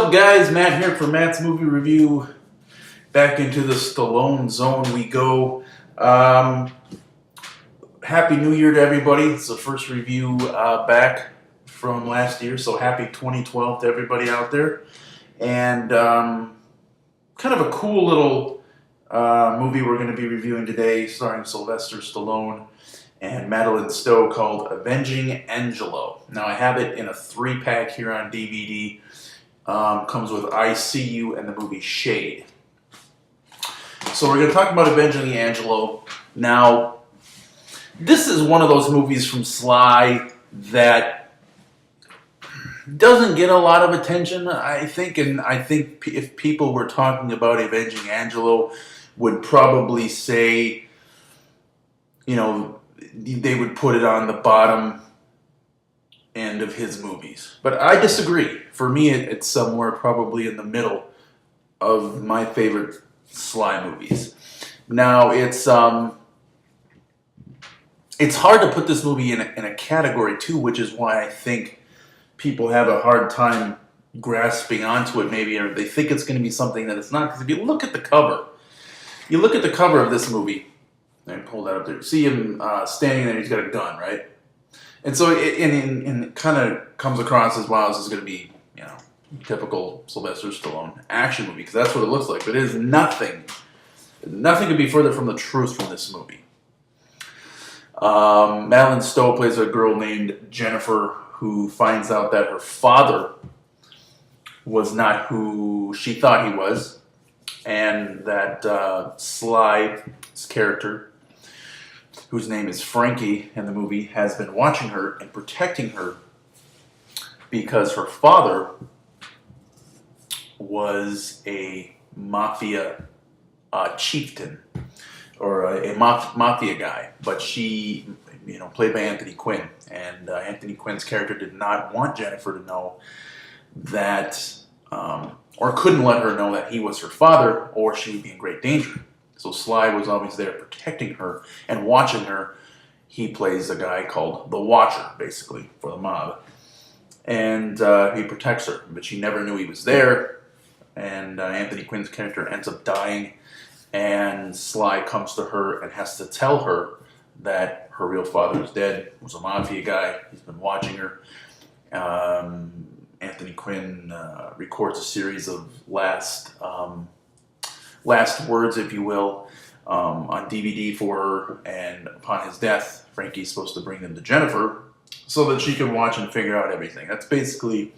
up, guys? Matt here for Matt's Movie Review. Back into the Stallone zone we go. Happy New Year to everybody. It's the first review back from last year, so happy 2012 to everybody out there. And kind of a cool little movie we're going to be reviewing today, starring Sylvester, Stallone, and Madeleine, Stowe, called Avenging Angelo. Now, I have it in a 3-pack here on DVD. Comes with I See You and the movie Shade. So we're going to talk about Avenging Angelo. Now, this is one of those movies from Sly that doesn't get a lot of attention, I think. And I think if people were talking about Avenging Angelo, would probably say, you know, they would put it on the bottom end of his movies. But I disagree. For me, it's somewhere probably in the middle of my favorite Sly movies. Now, it's hard to put this movie in a category too, which is why I think people have a hard time grasping onto it, maybe, or they think it's going to be something that it's not. Because if you look at the cover, of this movie, and pull that up there, see him standing there, he's got a gun, right? And so it kind of comes across as, wow, this is going to be, you know, typical Sylvester Stallone action movie, because that's what it looks like. But it is nothing. Nothing could be further from the truth from this movie. Madeleine Stowe plays a girl named Jennifer who finds out that her father was not who she thought he was, and that Sly's character, whose name is Frankie in the movie, has been watching her and protecting her because her father was a mafia chieftain, or a mafia guy, but she, you know, played by Anthony Quinn, and Anthony Quinn's character did not want Jennifer to know that, or couldn't let her know that he was her father, or she would be in great danger. So Sly was always there protecting her and watching her. He plays a guy called the Watcher, basically, for the mob. And he protects her, but she never knew he was there. And Anthony Quinn's character ends up dying. And Sly comes to her and has to tell her that her real father is dead, was a mafia guy. He's been watching her. Anthony Quinn records a series of last words, if you will, on DVD for her, and upon his death, Frankie's supposed to bring them to Jennifer so that she can watch and figure out everything. That's basically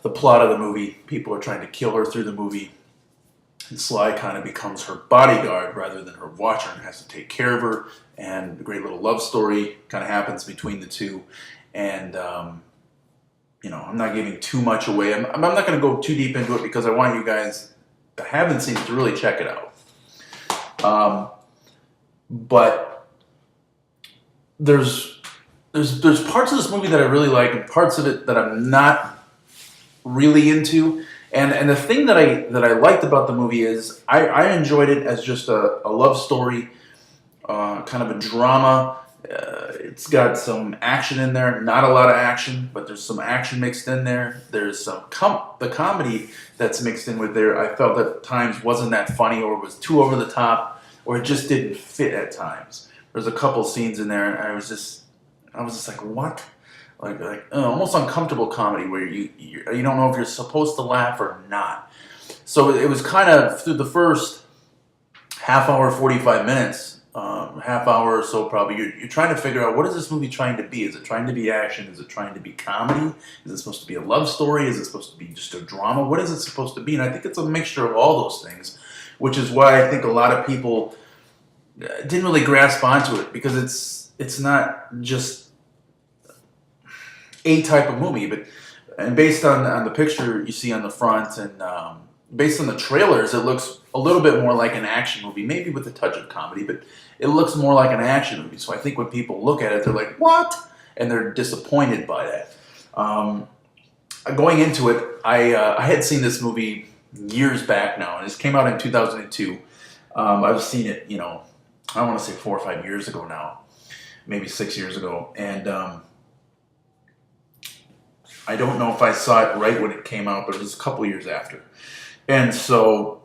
the plot of the movie. People are trying to kill her through the movie, and Sly kind of becomes her bodyguard rather than her watcher and has to take care of her, and a great little love story kind of happens between the two. And you know, I'm not giving too much away. I'm not going to go too deep into it because I want you guys that haven't seen it to really check it out. But there's parts of this movie that I really like, and parts of it that I'm not really into. And the thing that I liked about the movie is I enjoyed it as just a love story, kind of a drama. It's got some action in there, not a lot of action, but there's some action mixed in there. There's some the comedy that's mixed in with there. I felt at times wasn't that funny, or was too over the top, or it just didn't fit at times. There's a couple scenes in there, and I was just like, what? Like almost uncomfortable comedy where you don't know if you're supposed to laugh or not. So it was kind of through the first half hour, 45 minutes. Half hour or so probably, you're trying to figure out, what is this movie trying to be? Is it trying to be action? Is it trying to be comedy? Is it supposed to be a love story? Is it supposed to be just a drama? What is it supposed to be? And I think it's a mixture of all those things, which is why I think a lot of people didn't really grasp onto it, because it's not just a type of movie, and based on the picture you see on the front, and based on the trailers, it looks a little bit more like an action movie, maybe with a touch of comedy, but it looks more like an action movie. So I think when people look at it, they're like, what? And they're disappointed by that. Going into it, I had seen this movie years back now, and this came out in 2002. I've seen it, you know, I want to say 4 or 5 years ago now, maybe 6 years ago. And I don't know if I saw it right when it came out, but it was a couple years after. And so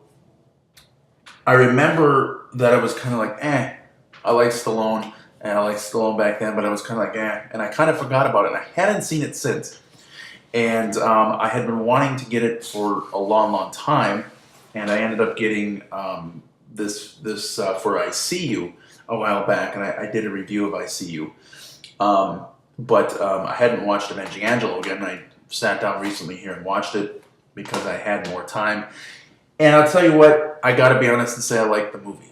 I remember that I was kind of like, I like Stallone, and I liked Stallone back then, but I was kind of like, and I kind of forgot about it, and I hadn't seen it since. And I had been wanting to get it for a long, long time, and I ended up getting this for I See You a while back, and I did a review of I See You. But I hadn't watched Avenging Angelo again. I sat down recently here and watched it because I had more time. And I'll tell you what, I got to be honest and say I like the movie.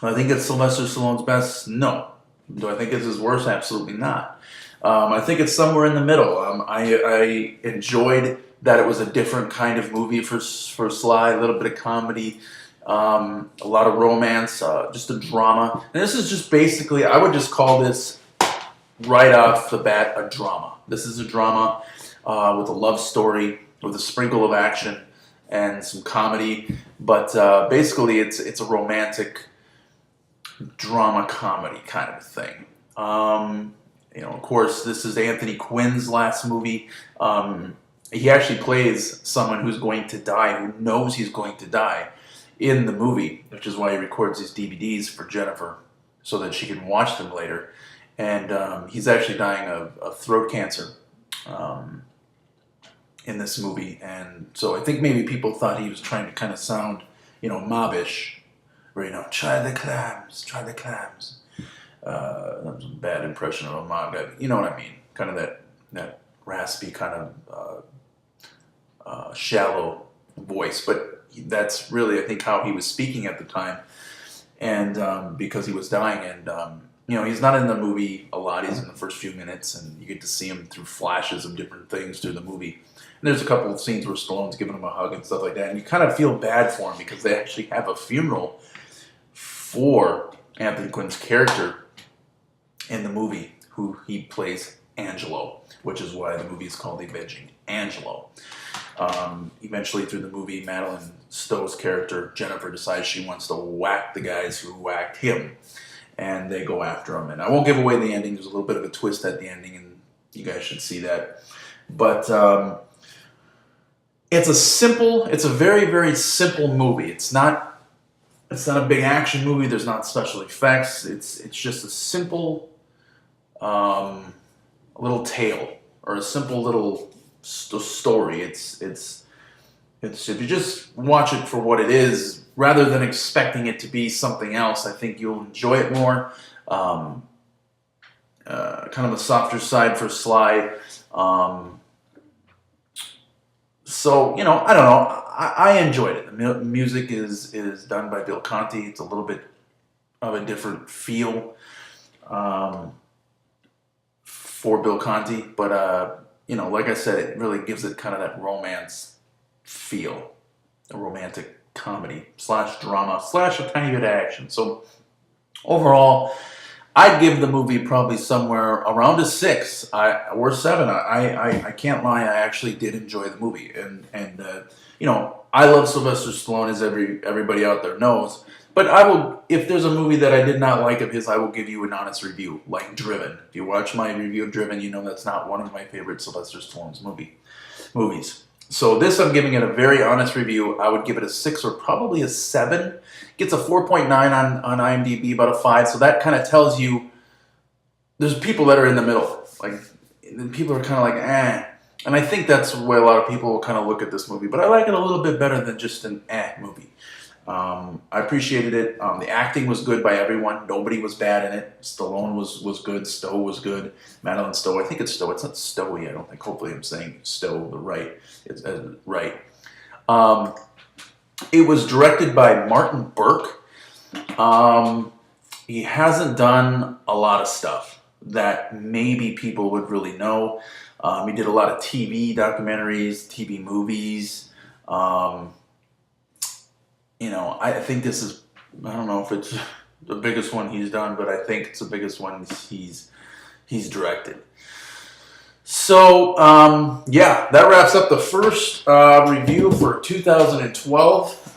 I think it's Sylvester Stallone's best? No. Do I think it's his worst? Absolutely not. I think it's somewhere in the middle. I enjoyed that it was a different kind of movie for Sly, a little bit of comedy, a lot of romance, just a drama. And this is just basically, I would just call this right off the bat a drama. This is a drama with a love story, with a sprinkle of action and some comedy. But basically, it's a romantic drama comedy kind of thing. Of course, this is Anthony Quinn's last movie. He actually plays someone who's going to die, who knows he's going to die in the movie, which is why he records these DVDs for Jennifer so that she can watch them later. And he's actually dying of throat cancer in this movie. And so I think maybe people thought he was trying to kind of sound, mobbish, where, try the clams, try the clams. That was a bad impression of a mob guy. You know what I mean? Kind of that raspy, kind of shallow voice. But that's really, I think, how he was speaking at the time. And because he was dying. And, he's not in the movie a lot. He's in the first few minutes. And you get to see him through flashes of different things through the movie. And there's a couple of scenes where Stallone's giving him a hug and stuff like that. And you kind of feel bad for him because they actually have a funeral for Anthony Quinn's character in the movie, who he plays Angelo, which is why the movie is called Avenging Angelo. Eventually, through the movie, Madeleine, Stowe's character, Jennifer, decides she wants to whack the guys who whacked him, and they go after him. And I won't give away the ending. There's a little bit of a twist at the ending, and you guys should see that. But it's a very, very simple movie. It's not a big action movie. There's not special effects. It's just a simple little tale, or a simple little story. It's if you just watch it for what it is, rather than expecting it to be something else, I think you'll enjoy it more. Kind of a softer side for Sly. So, I don't know. I enjoyed it. The music is done by Bill Conti. It's a little bit of a different feel for Bill Conti. But, like I said, it really gives it kind of that romance feel. A romantic comedy / drama / a tiny bit of action. So, overall, I'd give the movie probably somewhere around a 6 or 7. I can't lie. I actually did enjoy the movie, and I love Sylvester Stallone, as everybody out there knows. But I will, if there's a movie that I did not like of his, I will give you an honest review, like Driven. If you watch my review of Driven, you know that's not one of my favorite Sylvester Stallone's movies. So this, I'm giving it a very honest review. I would give it a 6 or probably a 7. Gets a 4.9 on IMDb, about a 5. So that kind of tells you there's people that are in the middle. Like, people are kind of like, And I think that's the way a lot of people will kind of look at this movie. But I like it a little bit better than just an movie. I appreciated it. The acting was good by everyone. Nobody was bad in it. Stallone was good. Stowe was good. Madeleine Stowe. I think it's Stowe. It's not Stowe. I don't think. Hopefully I'm saying Stowe right. It's right. It was directed by Martyn Burke. He hasn't done a lot of stuff that maybe people would really know. He did a lot of TV documentaries, TV movies. I think this is, I don't know if it's the biggest one he's done, but I think it's the biggest one he's directed. So, that wraps up the first review for 2012.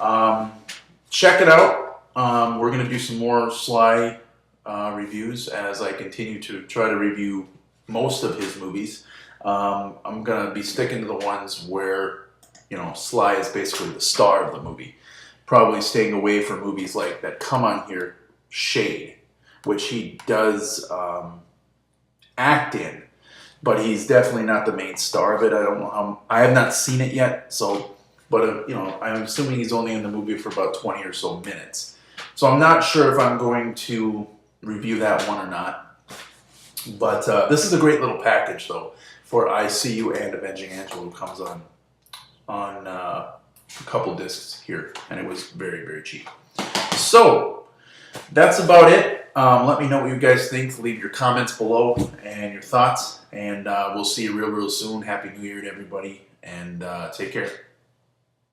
Check it out. We're going to do some more Sly reviews as I continue to try to review most of his movies. I'm gonna be sticking to the ones where, you know, Sly is basically the star of the movie. Probably staying away from movies like that come on here, Shade, which he does act in, but he's definitely not the main star of it. I don't know how. I have not seen it yet, so. But you know, I'm assuming he's only in the movie for about 20 or so minutes. So I'm not sure if I'm going to review that one or not. But this is a great little package, though, for I See You and Avenging Angelo, comes on a couple discs here, and it was very, very cheap. So that's about it. Let me know what you guys think. Leave your comments below and your thoughts, and we'll see you real, real soon. Happy New Year to everybody, and take care.